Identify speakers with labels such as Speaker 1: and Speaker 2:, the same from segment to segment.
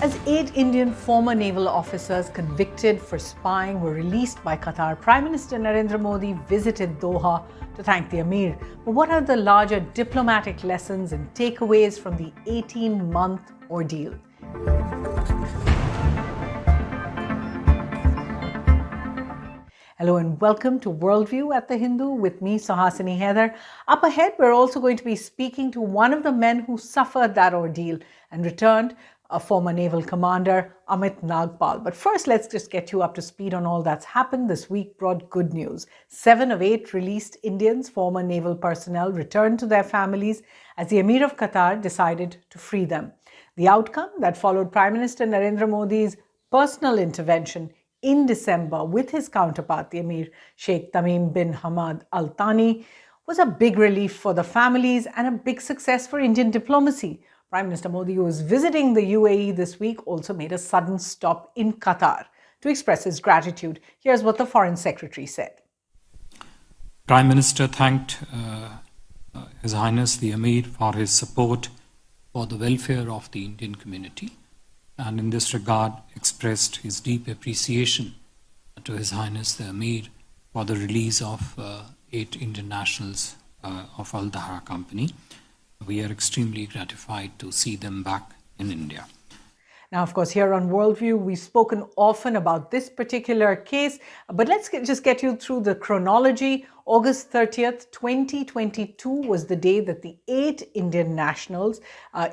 Speaker 1: As 8 Indian former naval officers convicted for spying were released by Qatar, Prime Minister Narendra Modi visited Doha to thank the Amir. But what are the larger diplomatic lessons and takeaways from the 18-month ordeal? Hello and welcome to Worldview at The Hindu with me, Suhasini Haider. Up ahead, we're also going to be speaking to one of the men who suffered that ordeal and returned, a former naval commander, Amit Nagpal. But first, let's just get you up to speed on all that's happened. This week brought good news. 7 of 8 released Indians, former naval personnel, returned to their families as the Amir of Qatar decided to free them. The outcome that followed Prime Minister Narendra Modi's personal intervention in December with his counterpart, the Emir Sheikh Tamim bin Hamad Al-Thani, was a big relief for the families and a big success for Indian diplomacy. Prime Minister Modi, who was visiting the UAE this week, also made a sudden stop in Qatar to express his gratitude. Here's what the Foreign Secretary said.
Speaker 2: Prime Minister thanked His Highness the Amir for his support for the welfare of the Indian community, and in this regard expressed his deep appreciation to His Highness the Amir for the release of 8 Indian nationals of Al-Dahra company. We are extremely gratified to see them back in India.
Speaker 1: Now, of course, here on Worldview, we've spoken often about this particular case, but let's just get you through the chronology. August 30th, 2022 was the day that the 8 Indian nationals,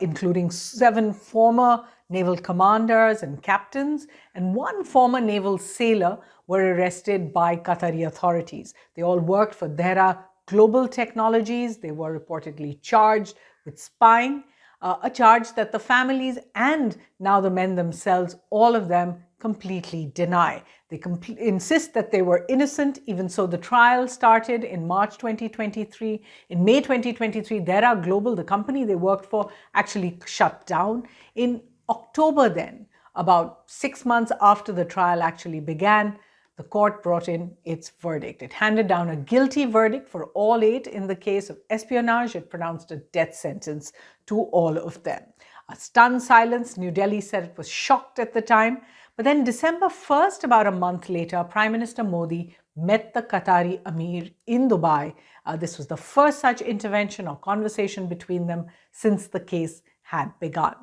Speaker 1: including 7 former naval commanders and captains and 1 former naval sailor, were arrested by Qatari authorities. They all worked for Dahra Global Technologies. They were reportedly charged with spying, a charge that the families and now the men themselves, all of them, completely deny. They insist that they were innocent. Even so, the trial started in March 2023. In May 2023, Dahra Global, the company they worked for, actually shut down. In October then, about 6 months after the trial actually began, the court brought in its verdict. It handed down a guilty verdict for all 8 in the case of espionage. It pronounced a death sentence to all of them. A stunned silence. New Delhi said it was shocked at the time. But then December 1st, about a month later, Prime Minister Modi met the Qatari Amir in Dubai. This was the first such intervention or conversation between them since the case had begun.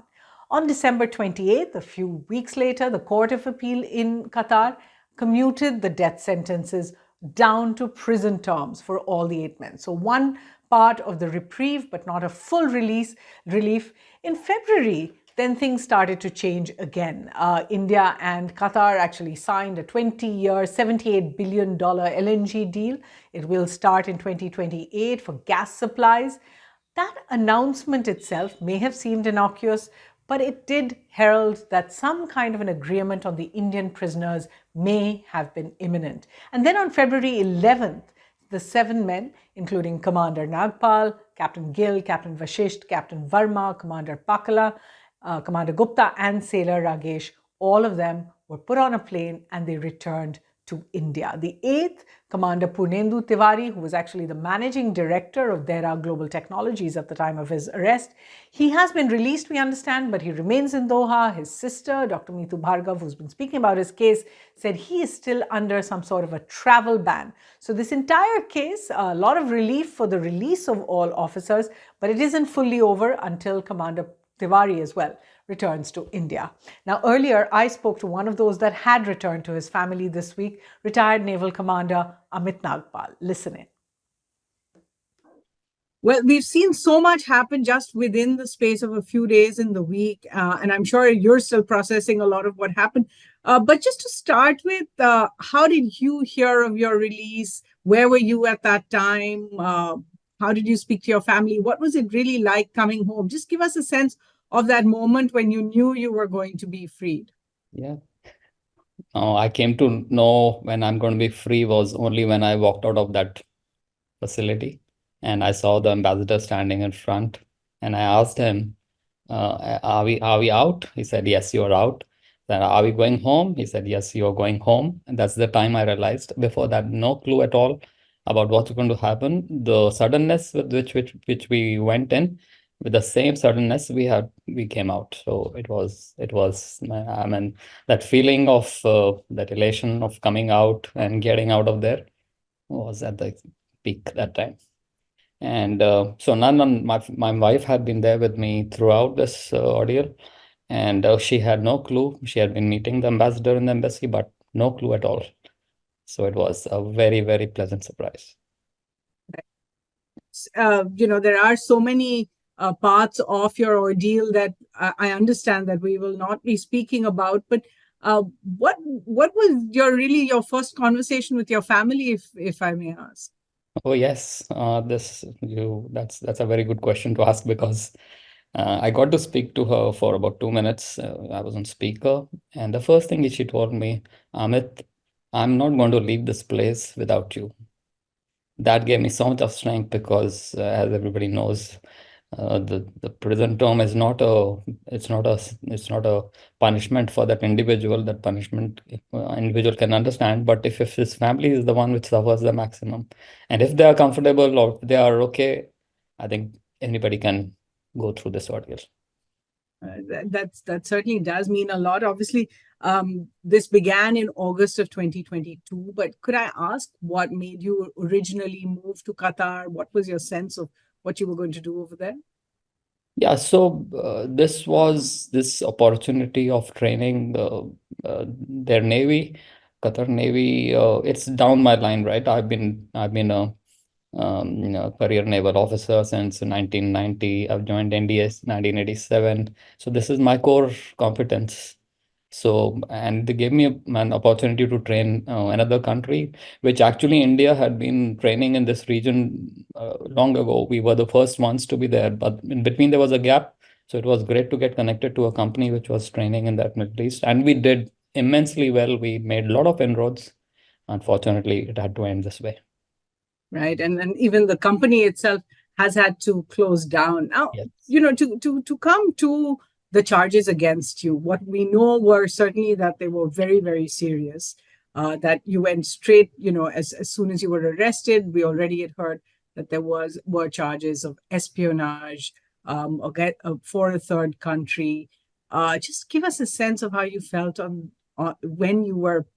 Speaker 1: On December 28th, a few weeks later, the Court of Appeal in Qatar commuted the death sentences down to prison terms for all the 8 men. So one part of the reprieve, but not a full relief. In February, then things started to change again. India and Qatar actually signed a 20-year, $78 billion LNG deal. It will start in 2028 for gas supplies. That announcement itself may have seemed innocuous, but it did herald that some kind of an agreement on the Indian prisoners may have been imminent. And then on February 11th, the 7 men, including Commander Nagpal, Captain Gill, Captain Vashisht, Captain Verma, Commander Pakala, Commander Gupta, and Sailor Ragesh, all of them were put on a plane and they returned to India. The 8th, Commander Purnendu Tiwari, who was actually the managing director of Dahra Global Technologies at the time of his arrest, he has been released, we understand, but he remains in Doha. His sister, Dr. Meetu Bhargav, who's been speaking about his case, said he is still under some sort of a travel ban. So this entire case, a lot of relief for the release of all officers, but it isn't fully over until Commander Tiwari as well returns to India. Now, earlier, I spoke to one of those that had returned to his family this week, retired Naval Commander Amit Nagpal. Listen in.
Speaker 3: Well, we've seen so much happen just within the space of a few days in the week, and I'm sure you're still processing a lot of what happened. But just to start with, how did you hear of your release? Where were you at that time? How did you speak to your family? What was it really like coming home? Just give us a sense of that moment when you knew you were going to be freed.
Speaker 4: Yeah. I came to know when I'm going to be free was only when I walked out of that facility and I saw the ambassador standing in front and I asked him, are we out? He said, yes, you're out. Then, are we going home? He said, yes, you're going home. And that's the time I realized. Before that, no clue at all about what's going to happen. The suddenness with which we went in, with the same suddenness we came out. So I mean, that feeling of that elation of coming out and getting out of there was at the peak that time. And so my wife had been there with me throughout this ordeal, and she had no clue. She had been meeting the ambassador in the embassy, but no clue at all. So it was a very, very pleasant surprise.
Speaker 3: There are so many parts of your ordeal that I understand that we will not be speaking about. But what was your first conversation with your family, if I may ask?
Speaker 4: Oh yes, that's a very good question to ask, because I got to speak to her for about 2 minutes. I was on speaker, and the first thing she told me, Amit, I'm not going to leave this place without you. That gave me so much of strength, because as everybody knows, the prison term is not a it's not a punishment for that individual. That punishment individual can understand, but if his family is the one which suffers the maximum, and if they are comfortable or if they are okay, I think anybody can go through this ordeal.
Speaker 3: That certainly does mean a lot. Obviously, this began in August of 2022, but could I ask what made you originally move to Qatar? What was your sense of what you were going to do over there?
Speaker 4: Yeah, so this was this opportunity of training their Navy, Qatar Navy. It's down my line, right? I've been a career naval officer since 1990. I've joined NDS 1987. So this is my core competence. So, and they gave me an opportunity to train another country, which actually India had been training in this region long ago. We were the first ones to be there, but in between there was a gap. So it was great to get connected to a company which was training in that Middle East. And we did immensely well. We made a lot of inroads. Unfortunately, it had to end this way.
Speaker 3: Right. And even the company itself has had to close down. Now,
Speaker 4: Yes.
Speaker 3: to come to the charges against you, what we know were certainly that they were very, very serious, that you went straight, as soon as you were arrested, we already had heard that there were charges of espionage for a third country. Just give us a sense of how you felt on when you were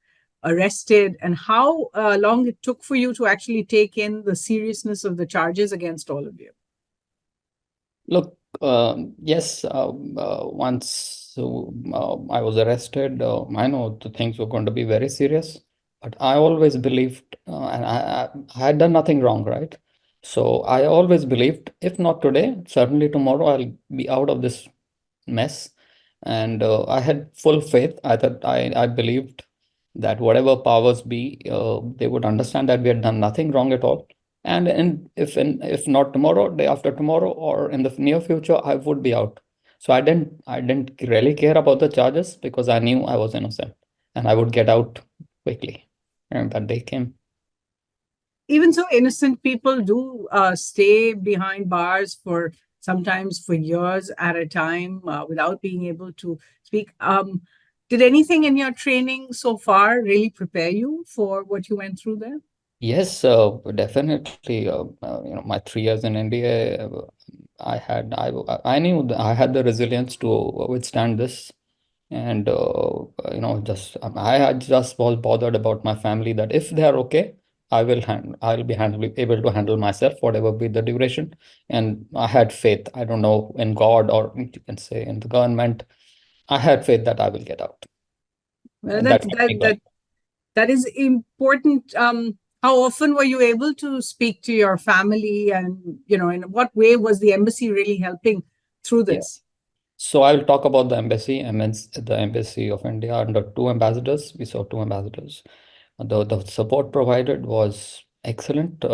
Speaker 3: arrested, and how long it took for you to actually take in the seriousness of the charges against all of you.
Speaker 4: Look, yes, once I was arrested, I know the things were going to be very serious, but I always believed, and I had done nothing wrong, right? So I always believed, if not today, certainly tomorrow I'll be out of this mess. And I had full faith. I believed that whatever powers be, they would understand that we had done nothing wrong at all. And if not tomorrow, day after tomorrow, or in the near future, I would be out. So I didn't really care about the charges, because I knew I was innocent and I would get out quickly. And that day came.
Speaker 3: Even so, innocent people do stay behind bars for sometimes for years at a time without being able to speak. Did anything in your training so far really prepare you for what you went through there?
Speaker 4: Yes, definitely. My 3 years in India, I knew that I had the resilience to withstand this, and I just was bothered about my family, that if they are okay, I'll be able to handle myself, whatever be the duration. And I had faith. I don't know, in God, or you can say in the government. I had faith that I will get out,
Speaker 3: Well,
Speaker 4: and that kept me going.
Speaker 3: that is important. How often were you able to speak to your family, and in what way was the embassy really helping through
Speaker 4: Yeah.
Speaker 3: this?
Speaker 4: So I'll talk about the embassy. The embassy of India under two ambassadors. We saw two ambassadors. The support provided was excellent.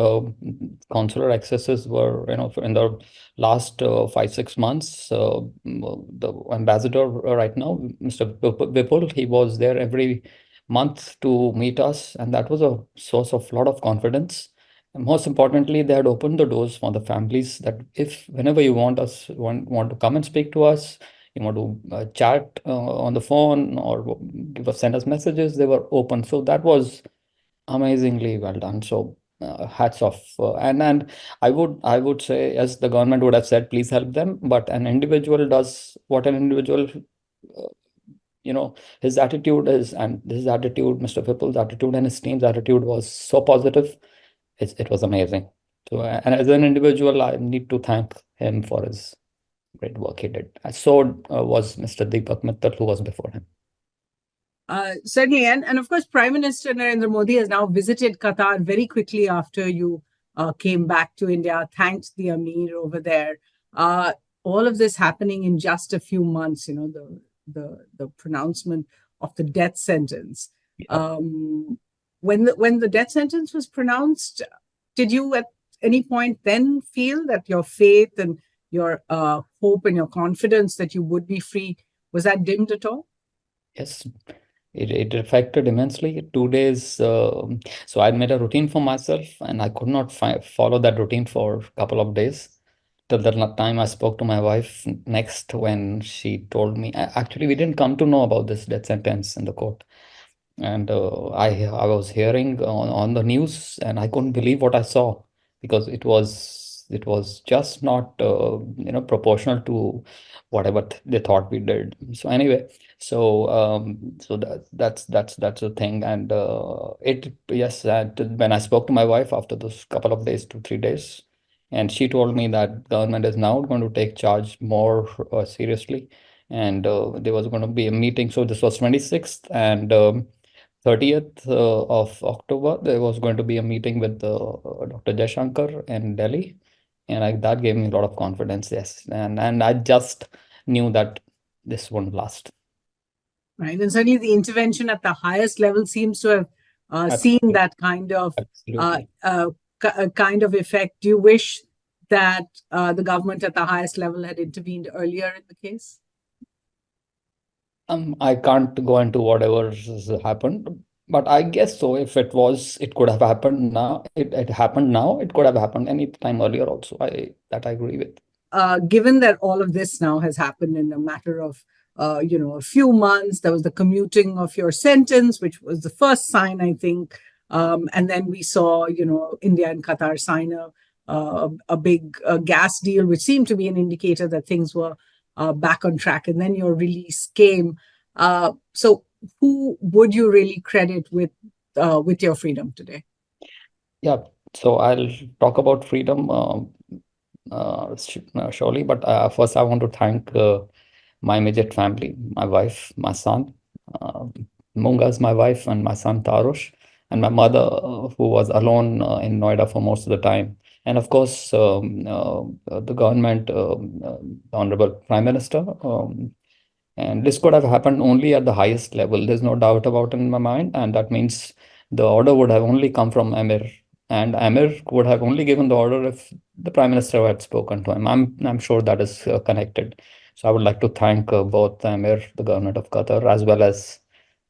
Speaker 4: Consular accesses were, in the last 5-6 months. The ambassador right now, Mr. Vipul, he was there every month to meet us, and that was a source of a lot of confidence. And most importantly, they had opened the doors for the families, that if whenever you want to come and speak to us, you want to chat on the phone, or send us messages, they were open. So that was amazingly well done. So hats off. And I would say, yes, the government would have said, please help them, but an individual does what an individual, uh, his attitude is, and his attitude, Mr. Vipul's attitude and his team's attitude was so positive. It was amazing. So, and as an individual, I need to thank him for his great work he did. So was Mr. Deepak Mittal, who was before him.
Speaker 3: Certainly. And of course, Prime Minister Narendra Modi has now visited Qatar very quickly after you came back to India, thanked the Amir over there. All of this happening in just a few months, the pronouncement of the death sentence.
Speaker 4: Yeah.
Speaker 3: When the death sentence was pronounced, did you at any point then feel that your faith and your hope and your confidence that you would be free, was that dimmed at all?
Speaker 4: Yes, it affected immensely. 2 days. So I made a routine for myself, and I could not follow that routine for a couple of days. Till the time I spoke to my wife next, when she told me, actually, we didn't come to know about this death sentence in the court. And I was hearing on the news, and I couldn't believe what I saw, because it was just not proportional to whatever they thought we did. So anyway, so that's the thing. And yes, when I spoke to my wife after those couple of days, 2 3 days, and she told me that government is now going to take charge more seriously, and there was going to be a meeting. So this was 26th, and 30th of October, there was going to be a meeting with Dr. Jaishankar in Delhi, and that gave me a lot of confidence. Yes, and I just knew that this won't last.
Speaker 3: Right, and certainly the intervention at the highest level seems to have seen that kind of effect. Do you wish that the government at the highest level had intervened earlier in the case?
Speaker 4: I can't go into whatever has happened, but I guess so. If it could have happened now. It happened now. It could have happened any time earlier also. I agree with.
Speaker 3: Given that all of this now has happened in a matter of a few months, there was the commuting of your sentence, which was the first sign, I think, and then we saw India and Qatar sign a big gas deal, which seemed to be an indicator that things were back on track, and then your release came. So who would you really credit with your freedom today?
Speaker 4: Yeah, so I'll talk about freedom surely, but first I want to thank my immediate family, my wife, my son, Munga's my wife, and my son Tarush, and my mother, who was alone in Noida for most of the time. And of course, the government, Honorable Prime Minister. And this could have happened only at the highest level. There's no doubt about it in my mind. And that means the order would have only come from Amir. And Amir would have only given the order if the Prime Minister had spoken to him. I'm sure that is connected. So I would like to thank both Amir, the government of Qatar, as well as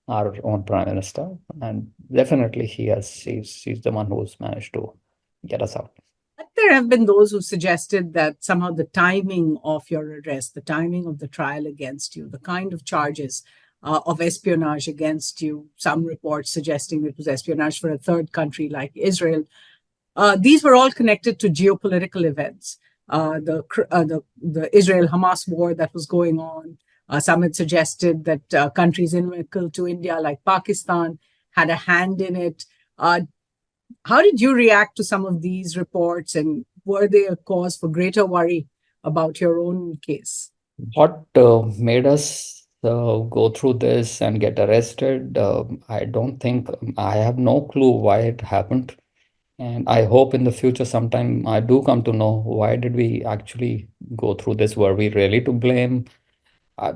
Speaker 4: our own Prime Minister. And definitely she's the one who's managed to get us out.
Speaker 3: There have been those who suggested that somehow the timing of your arrest, the timing of the trial against you, the kind of charges of espionage against you, some reports suggesting it was espionage for a third country like Israel, these were all connected to geopolitical events. The Israel-Hamas war that was going on. Some had suggested that countries inimical to India, like Pakistan, had a hand in it. How did you react to some of these reports, and were they a cause for greater worry about your own case?
Speaker 4: What made us go through this and get arrested? I don't think, I have no clue why it happened. And I hope in the future sometime I do come to know why did we actually go through this? Were we really to blame?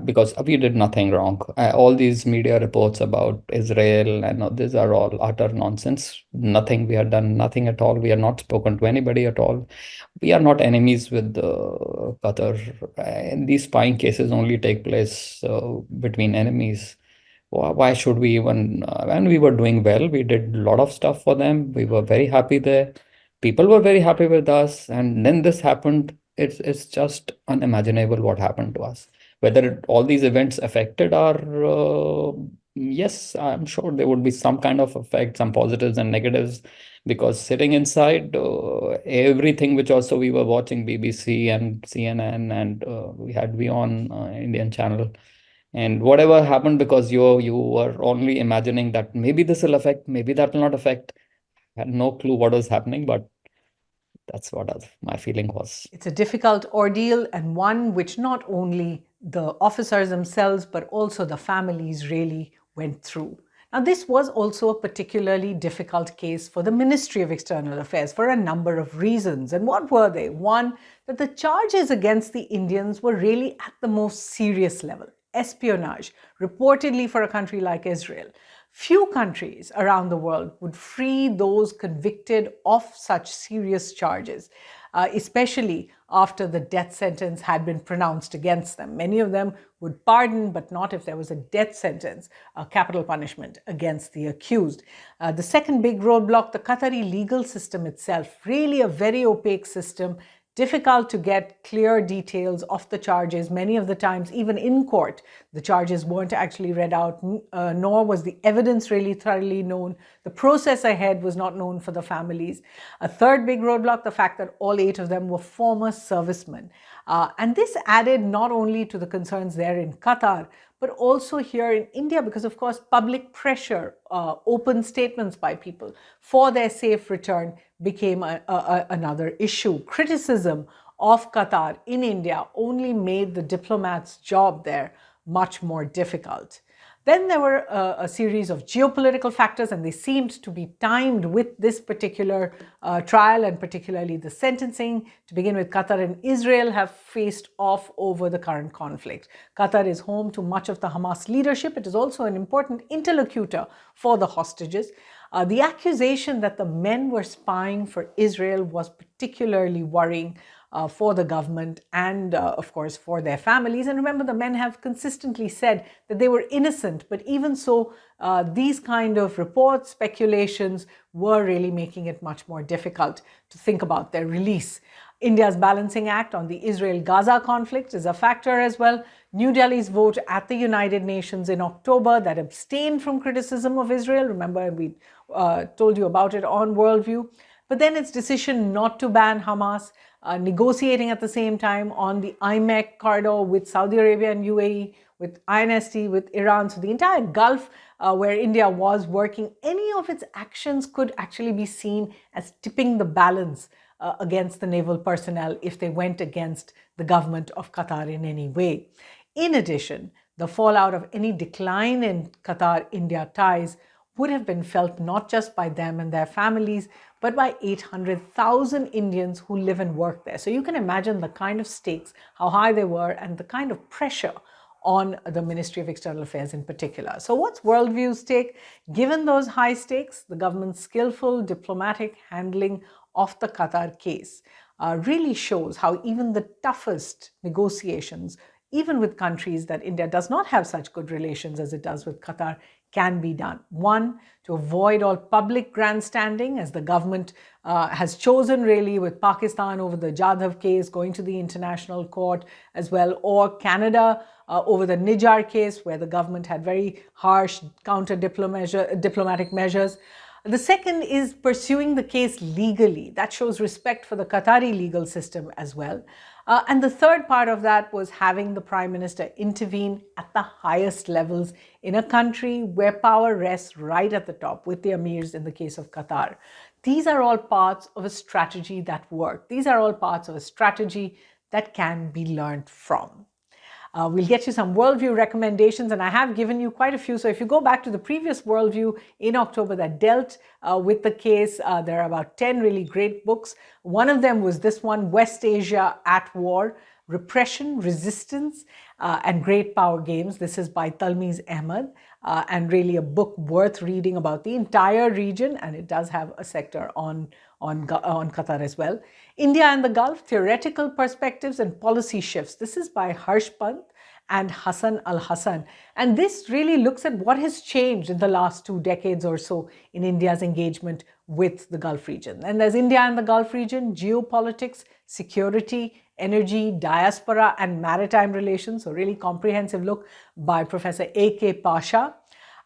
Speaker 4: Because we did nothing wrong. All these media reports about Israel and these are all utter nonsense. Nothing, we have done nothing at all. We have not spoken to anybody at all. We are not enemies with Qatar. And these spying cases only take place between enemies. Why should we even, when we were doing well, we did a lot of stuff for them. We were very happy there. People were very happy with us. And then this happened. It's just unimaginable what happened to us. Whether all these events affected our Yes, I'm sure there would be some kind of effect, some positives and negatives, because sitting inside everything, which also we were watching BBC and CNN, and we had WION Indian channel, and whatever happened, because you were only imagining that maybe this will affect, maybe that will not affect. Had no clue what was happening, but that's what my feeling was.
Speaker 1: It's a difficult ordeal, and one which not only the officers themselves but also the families really went through. Now, this was also a particularly difficult case for the Ministry of External Affairs for a number of reasons. And what were they? One, that the charges against the Indians were really at the most serious level. Espionage, reportedly for a country like Israel. Few countries around the world would free those convicted of such serious charges, especially after the death sentence had been pronounced against them. Many of them would pardon, but not if there was a death sentence, a capital punishment against the accused. The second big roadblock, the Qatari legal system itself, really a very opaque system, difficult to get clear details of the charges. Many of the times, even in court, the charges weren't actually read out, nor was the evidence really thoroughly known. The process ahead was not known for the families. A third big roadblock, the fact that all 8 of them were former servicemen. And this added not only to the concerns there in Qatar, but also here in India, because of course public pressure, open statements by people for their safe return became another issue. Criticism of Qatar in India only made the diplomats' job there much more difficult. Then there were a series of geopolitical factors, and they seemed to be timed with this particular trial, and particularly the sentencing. To begin with, Qatar and Israel have faced off over the current conflict. Qatar is home to much of the Hamas leadership. It is also an important interlocutor for the hostages. The accusation that the men were spying for Israel was particularly worrying for the government and, of course, for their families. And remember, the men have consistently said that they were innocent, but even so, these kind of reports, speculations were really making it much more difficult to think about their release. India's balancing act on the Israel-Gaza conflict is a factor as well. New Delhi's vote at the United Nations in October that abstained from criticism of Israel. Remember, we told you about it on Worldview. But then its decision not to ban Hamas, negotiating at the same time on the IMEC corridor with Saudi Arabia and UAE, with INST, with Iran. So the entire Gulf where India was working, any of its actions could actually be seen as tipping the balance against the naval personnel if they went against the government of Qatar in any way. In addition, the fallout of any decline in Qatar-India ties would have been felt not just by them and their families, but by 800,000 Indians who live and work there. So you can imagine the kind of stakes, how high they were, and the kind of pressure on the Ministry of External Affairs in particular. So what's Worldview's take? Given those high stakes, the government's skillful diplomatic handling of the Qatar case really shows how even the toughest negotiations, even with countries that India does not have such good relations as it does with Qatar, can be done. One, to avoid all public grandstanding, as the government has chosen really with Pakistan over the Jadhav case, going to the International Court as well, or Canada over the Nijar case, where the government had very harsh diplomatic measures. The second is pursuing the case legally. That shows respect for the Qatari legal system as well. And the third part of that was having the Prime Minister intervene at the highest levels in a country where power rests right at the top, with the Amirs in the case of Qatar. These are all parts of a strategy that work. These are all parts of a strategy that can be learned from. We'll get you some Worldview recommendations, and I have given you quite a few. So if you go back to the previous Worldview in October that dealt with the case, there are about 10 really great books. One of them was this one, West Asia at War, Repression, Resistance, and Great Power Games. This is by Talmiz Ahmed, and really a book worth reading about the entire region, and it does have a sector on Qatar as well. India and the Gulf, Theoretical Perspectives and Policy Shifts. This is by Harsh Pant and Hassan Al-Hassan. And this really looks at what has changed in the last 2 decades or so in India's engagement with the Gulf region. And there's India and the Gulf region, geopolitics, security, energy, diaspora, and maritime relations. So really comprehensive look by Professor A.K. Pasha.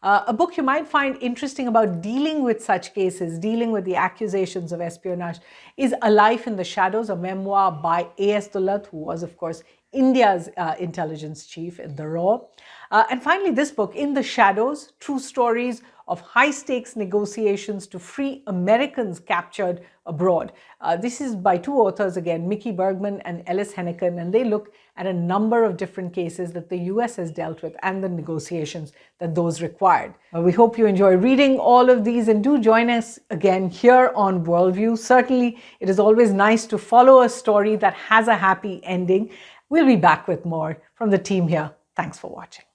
Speaker 1: A book you might find interesting about dealing with such cases, dealing with the accusations of espionage, is A Life in the Shadows, a memoir by A.S. Dulat, who was, of course, India's intelligence chief in the RAW. And finally, this book, In the Shadows, True Stories of High-Stakes Negotiations to Free Americans Captured Abroad. This is by two authors again, Mickey Bergman and Ellis Henneken, and they look at a number of different cases that the US has dealt with and the negotiations that those required. We hope you enjoy reading all of these, and do join us again here on Worldview. Certainly, it is always nice to follow a story that has a happy ending. We'll be back with more from the team here. Thanks for watching.